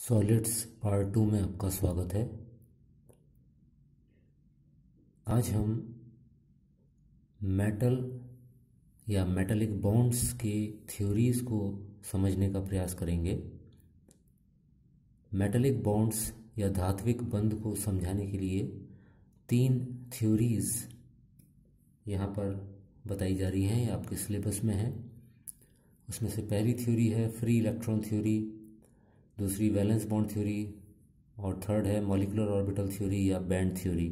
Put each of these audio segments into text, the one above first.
Solids part 2 में आपका स्वागत है। आज हम मेटल या मेटालिक बॉन्ड्स की थ्योरीज को समझने का प्रयास करेंगे। मेटालिक बॉन्ड्स या धात्विक बंध को समझाने के लिए 3 थ्योरीज यहाँ पर बताई जा रही हैं, ये आपके सिलेबस में है। उसमें से पहली थ्योरी है फ्री इलेक्ट्रॉन थ्योरी, दूसरी वैलेंस बॉन्ड थ्योरी और थर्ड है मॉलिक्यूलर ऑर्बिटल थ्योरी या बैंड थ्योरी।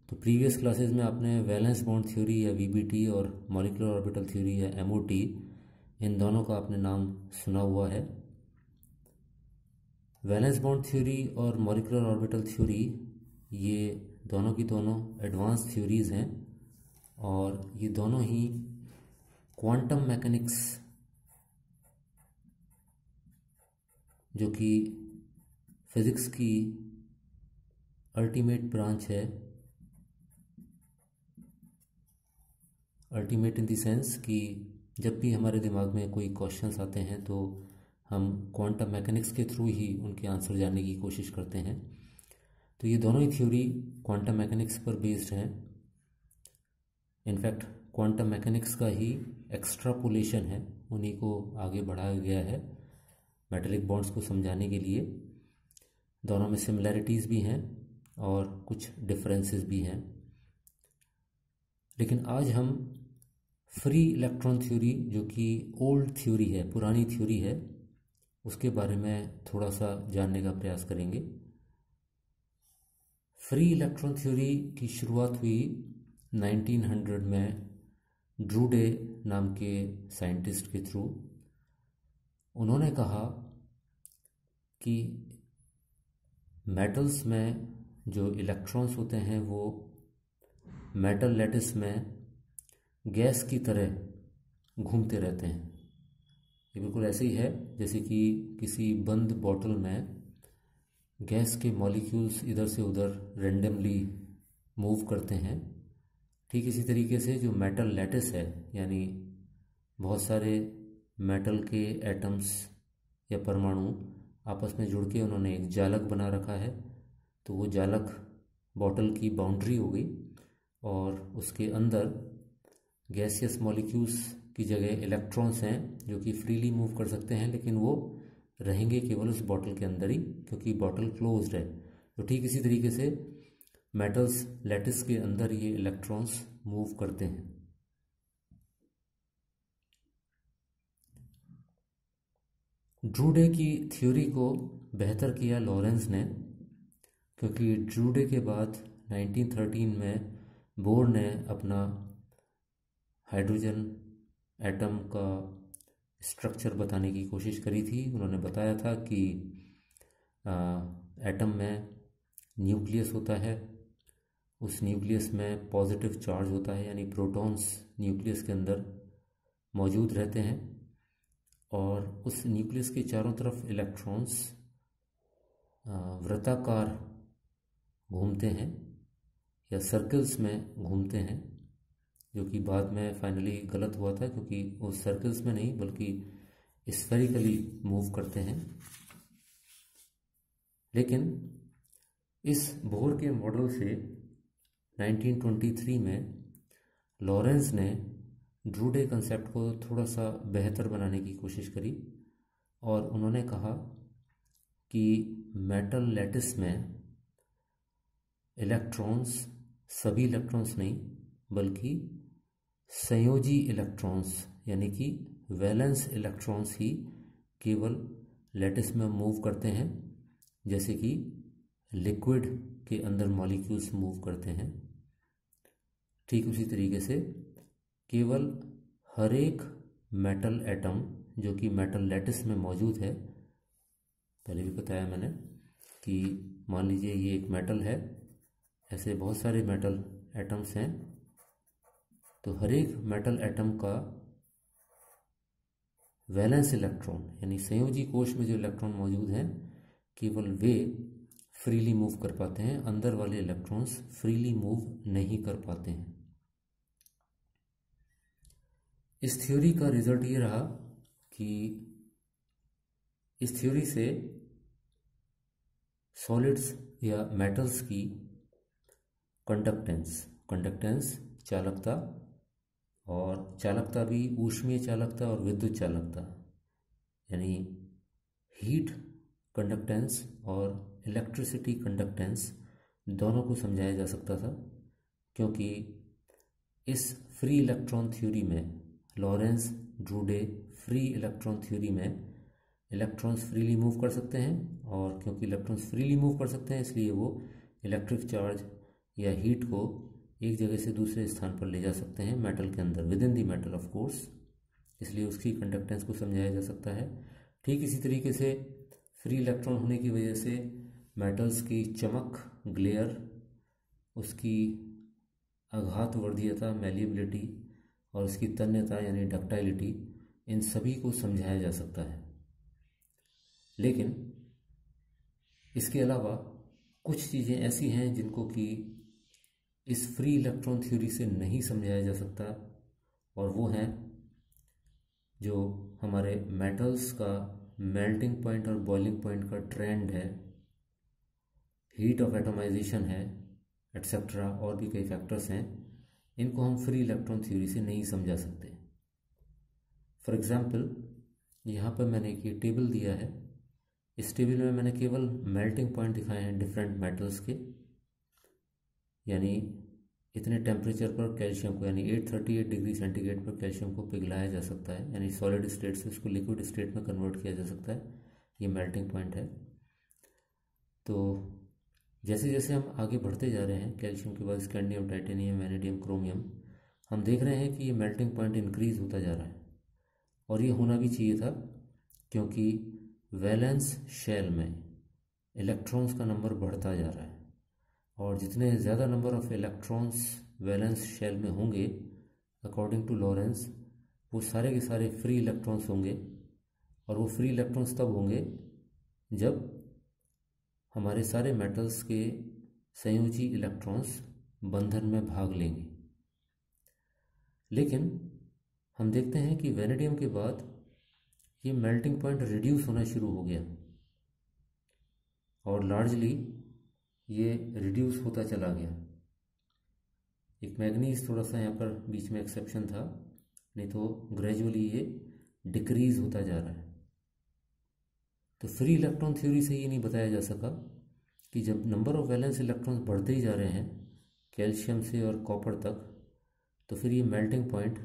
तो प्रीवियस क्लासेस में आपने वैलेंस बॉन्ड थ्योरी या वीबीटी और मॉलिक्यूलर ऑर्बिटल थ्योरी या एमओटी, इन दोनों का आपने नाम सुना हुआ है। वैलेंस बॉन्ड थ्योरी और मॉलिक्यूलर ऑर्बिटल थ्योरी ये दोनों की दोनों एडवांस थ्योरीज हैं और ये दोनों ही क्वांटम मैकेनिक्स, जो कि फिज़िक्स की अल्टीमेट ब्रांच है, अल्टीमेट इन द सेंस कि जब भी हमारे दिमाग में कोई क्वेश्चंस आते हैं तो हम क्वांटम मैकेनिक्स के थ्रू ही उनके आंसर जानने की कोशिश करते हैं। तो ये दोनों ही थ्योरी क्वांटम मैकेनिक्स पर बेस्ड हैं। इनफैक्ट क्वांटम मैकेनिक्स का ही एक्सट्रापोलेशन है, उन्हीं को आगे बढ़ाया गया है मेटालिक बॉन्ड्स को समझाने के लिए। दोनों में सिमिलैरिटीज़ भी हैं और कुछ डिफरेंसेस भी हैं। लेकिन आज हम फ्री इलेक्ट्रॉन थ्योरी, जो कि ओल्ड थ्योरी है, पुरानी थ्योरी है, उसके बारे में थोड़ा सा जानने का प्रयास करेंगे। फ्री इलेक्ट्रॉन थ्योरी की शुरुआत हुई 1900 में ड्रूडे नाम के साइंटिस्ट के थ्रू। उन्होंने कहा कि मेटल्स में जो इलेक्ट्रॉन्स होते हैं वो मेटल लैटिस में गैस की तरह घूमते रहते हैं। ये बिल्कुल ऐसे ही है जैसे कि किसी बंद बॉटल में गैस के मॉलिक्यूल्स इधर से उधर रैंडमली मूव करते हैं। ठीक इसी तरीके से जो मेटल लैटिस है, यानी बहुत सारे मेटल के एटम्स या परमाणु आपस में जुड़ के उन्होंने एक जालक बना रखा है, तो वो जालक बॉटल की बाउंड्री हो गई और उसके अंदर गैसियस मॉलिक्यूल्स की जगह इलेक्ट्रॉन्स हैं जो कि फ्रीली मूव कर सकते हैं, लेकिन वो रहेंगे केवल उस बॉटल के अंदर ही, क्योंकि बॉटल क्लोज्ड है। तो ठीक इसी तरीके से मेटल्स लैटिस के अंदर ये इलेक्ट्रॉन्स मूव करते हैं। ड्रूडे की थ्योरी को बेहतर किया लॉरेंस ने, क्योंकि ड्रूडे के बाद 1913 में बोर ने अपना हाइड्रोजन एटम का स्ट्रक्चर बताने की कोशिश करी थी। उन्होंने बताया था कि एटम में न्यूक्लियस होता है, उस न्यूक्लियस में पॉजिटिव चार्ज होता है, यानी प्रोटॉन्स न्यूक्लियस के अंदर मौजूद रहते हैं और उस न्यूक्लियस के चारों तरफ इलेक्ट्रॉन्स वृत्ताकार घूमते हैं या सर्कल्स में घूमते हैं, जो कि बाद में फाइनली गलत हुआ था, क्योंकि वो सर्कल्स में नहीं बल्कि स्फेरिकली मूव करते हैं। लेकिन इस बोर के मॉडल से 1923 में लॉरेंस ने ड्रूडे कंसेप्ट को थोड़ा सा बेहतर बनाने की कोशिश करी और उन्होंने कहा कि मेटल लैटिस में इलेक्ट्रॉन्स, सभी इलेक्ट्रॉन्स नहीं बल्कि संयोजी इलेक्ट्रॉन्स यानी कि वैलेंस इलेक्ट्रॉन्स ही केवल लैटिस में मूव करते हैं, जैसे कि लिक्विड के अंदर मॉलिक्यूल्स मूव करते हैं। ठीक उसी तरीके से केवल हर एक मेटल एटम जो कि मेटल लैटिस में मौजूद है, पहले भी बताया मैंने कि मान लीजिए ये एक मेटल है, ऐसे बहुत सारे मेटल एटम्स हैं, तो हर एक मेटल एटम का वैलेंस इलेक्ट्रॉन यानी संयोजी कोश में जो इलेक्ट्रॉन मौजूद हैं केवल वे फ्रीली मूव कर पाते हैं, अंदर वाले इलेक्ट्रॉन्स फ्रीली मूव नहीं कर पाते हैं। इस थ्योरी का रिजल्ट ये रहा कि इस थ्योरी से सॉलिड्स या मेटल्स की कंडक्टेंस चालकता, और चालकता भी ऊष्मीय चालकता और विद्युत चालकता, यानी हीट कंडक्टेंस और इलेक्ट्रिसिटी कंडक्टेंस दोनों को समझाया जा सकता था, क्योंकि इस फ्री इलेक्ट्रॉन थ्योरी में, लॉरेंस ड्रूडे फ्री इलेक्ट्रॉन थ्योरी में, इलेक्ट्रॉन्स फ्रीली मूव कर सकते हैं, और क्योंकि इलेक्ट्रॉन्स फ्रीली मूव कर सकते हैं इसलिए वो इलेक्ट्रिक चार्ज या हीट को एक जगह से दूसरे स्थान पर ले जा सकते हैं मेटल के अंदर, with in the metal of course, इसलिए उसकी कंडक्टेंस को समझाया जा सकता है। ठीक इसी तरीके से फ्री इलेक्ट्रॉन होने की वजह से मेटल्स की चमक, ग्लेयर, उसकी आघातवर्धीयता, मैलिएबिलिटी, और उसकी तन्यता यानी डक्टाइलिटी, इन सभी को समझाया जा सकता है। लेकिन इसके अलावा कुछ चीज़ें ऐसी हैं जिनको कि इस फ्री इलेक्ट्रॉन थ्योरी से नहीं समझाया जा सकता, और वो हैं जो हमारे मेटल्स का मेल्टिंग पॉइंट और बॉइलिंग पॉइंट का ट्रेंड है, हीट ऑफ एटमाइजेशन है, एट्सेट्रा, और भी कई फैक्टर्स हैं, इनको हम फ्री इलेक्ट्रॉन थ्योरी से नहीं समझा सकते। फॉर एग्जांपल, यहाँ पर मैंने एक ये टेबल दिया है, इस टेबल में मैंने केवल मेल्टिंग पॉइंट दिखाए हैं डिफरेंट मेटल्स के, यानी इतने टेम्परेचर पर कैल्शियम को, यानी 838 डिग्री सेंटीग्रेड पर कैल्शियम को पिघलाया जा सकता है, यानी सॉलिड स्टेट से उसको लिक्विड स्टेट में कन्वर्ट किया जा सकता है, ये मेल्टिंग पॉइंट है। तो जैसे जैसे हम आगे बढ़ते जा रहे हैं, कैल्शियम के बाद स्कैंडियम, टाइटेनियम, वैनेडियम, क्रोमियम, हम देख रहे हैं कि ये मेल्टिंग पॉइंट इंक्रीज होता जा रहा है, और ये होना भी चाहिए था, क्योंकि वैलेंस शेल में इलेक्ट्रॉन्स का नंबर बढ़ता जा रहा है, और जितने ज़्यादा number of electrons valence shell में होंगे, अकॉर्डिंग टू लॉरेंस, वो सारे के सारे फ्री इलेक्ट्रॉन्स होंगे, और वो फ्री इलेक्ट्रॉन्स तब होंगे जब हमारे सारे मेटल्स के संयोजी इलेक्ट्रॉन्स बंधन में भाग लेंगे। लेकिन हम देखते हैं कि वैनेडियम के बाद ये मेल्टिंग पॉइंट रिड्यूस होना शुरू हो गया, और लार्जली ये रिड्यूस होता चला गया। एक मैग्नीज थोड़ा सा यहाँ पर बीच में एक्सेप्शन था, नहीं तो ग्रेजुअली ये डिक्रीज होता जा रहा है। तो फ्री इलेक्ट्रॉन थ्योरी से ये नहीं बताया जा सका कि जब नंबर ऑफ वैलेंस इलेक्ट्रॉन्स बढ़ते ही जा रहे हैं कैल्शियम से और कॉपर तक, तो फिर ये मेल्टिंग पॉइंट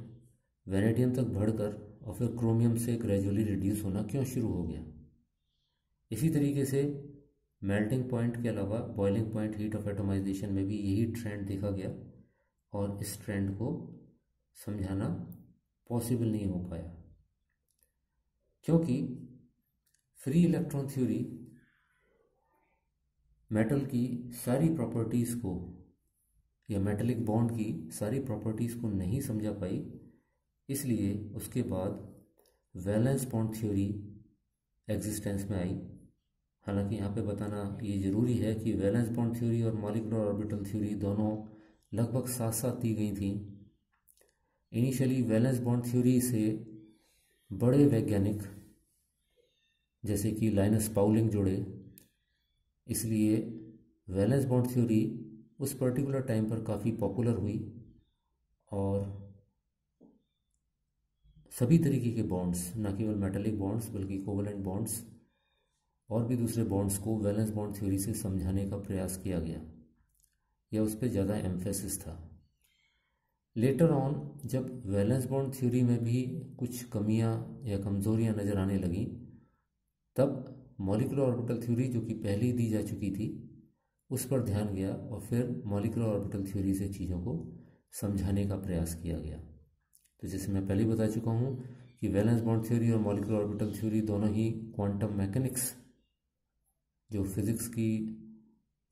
वैनेडियम तक बढ़कर और फिर क्रोमियम से ग्रेजुअली रिड्यूस होना क्यों शुरू हो गया। इसी तरीके से मेल्टिंग पॉइंट के अलावा boiling point, heat of atomization में भी यही ट्रेंड देखा गया, और इस ट्रेंड को समझाना पॉसिबल नहीं हो पाया, क्योंकि फ्री इलेक्ट्रॉन थ्योरी मेटल की सारी प्रॉपर्टीज़ को या मेटेलिक बॉन्ड की सारी प्रॉपर्टीज़ को नहीं समझा पाई। इसलिए उसके बाद वैलेंस बॉन्ड थ्योरी एग्जिस्टेंस में आई। हालांकि यहाँ पे बताना ये ज़रूरी है कि वैलेंस बॉन्ड थ्योरी और मॉलिक्यूलर ऑर्बिटल थ्योरी दोनों लगभग साथ साथ दी गई थी। इनिशियली वैलेंस बॉन्ड थ्योरी से बड़े वैज्ञानिक जैसे कि लाइनस पाउलिंग जुड़े, इसलिए वैलेंस बॉन्ड थ्योरी उस पर्टिकुलर टाइम पर काफ़ी पॉपुलर हुई, और सभी तरीके के बॉन्ड्स, न केवल मेटालिक बॉन्ड्स बल्कि कोवलेंट बॉन्ड्स और भी दूसरे बॉन्ड्स को वैलेंस बॉन्ड थ्योरी से समझाने का प्रयास किया गया, या उस पर ज़्यादा एम्फेसिस था। लेटर ऑन जब वैलेंस बॉन्ड थ्योरी में भी कुछ कमियां या कमज़ोरियां नज़र आने लगी, तब मॉलिक्यूलर ऑर्बिटल थ्योरी जो कि पहले ही दी जा चुकी थी उस पर ध्यान गया, और फिर मॉलिक्यूलर ऑर्बिटल थ्योरी से चीज़ों को समझाने का प्रयास किया गया। तो जैसे मैं पहले बता चुका हूँ कि वैलेंस बॉन्ड थ्योरी और मॉलिक्यूलर ऑर्बिटल थ्योरी दोनों ही क्वांटम मैकेनिक्स, जो फिज़िक्स की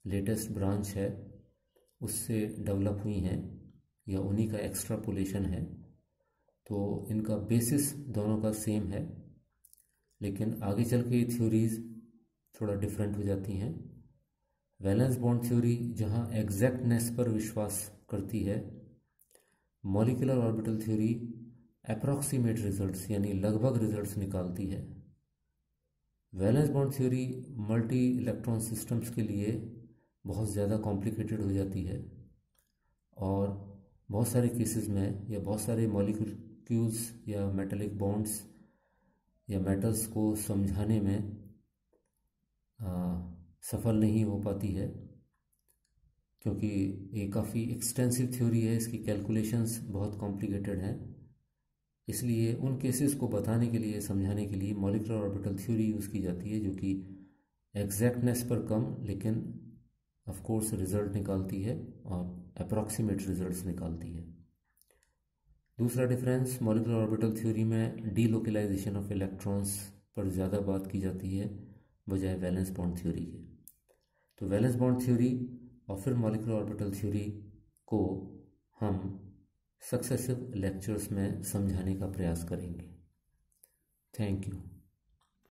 लेटेस्ट ब्रांच है, उससे डेवलप हुई हैं, या उन्हीं का एक्सट्रापोलेशन है। तो इनका बेसिस दोनों का सेम है, लेकिन आगे चल के थ्योरीज थोड़ा डिफरेंट हो जाती हैं। वैलेंस बॉन्ड थ्योरी जहाँ एग्जैक्टनेस पर विश्वास करती है, molecular orbital theory approximate results यानी लगभग रिजल्ट्स निकालती है। Valence bond theory multi electron systems के लिए बहुत ज़्यादा कॉम्प्लिकेटेड हो जाती है और बहुत सारे केसेस में या बहुत सारे मॉलिक्यूल्स या मेटालिक बॉन्ड्स या मेटल्स को समझाने में सफल नहीं हो पाती है, क्योंकि ये काफ़ी एक्सटेंसिव थ्योरी है, इसकी कैलकुलेशंस बहुत कॉम्प्लिकेटेड हैं। इसलिए उन केसेस को बताने के लिए, समझाने के लिए मॉलिक्यूलर ऑर्बिटल थ्योरी यूज़ की जाती है, जो कि एग्जैक्टनेस पर कम लेकिन ऑफ कोर्स रिजल्ट निकालती है और अप्रॉक्सीमेट रिजल्ट्स निकालती है। दूसरा डिफरेंस, मॉलिक्यूलर ऑर्बिटल थ्योरी में डीलोकलाइजेशन ऑफ इलेक्ट्रॉन्स पर ज़्यादा बात की जाती है बजाय वैलेंस बॉन्ड थ्योरी के। तो वैलेंस बॉन्ड थ्योरी और फिर मॉलिक्यूलर ऑर्बिटल थ्योरी को हम सक्सेसिव लेक्चर्स में समझाने का प्रयास करेंगे। Thank you.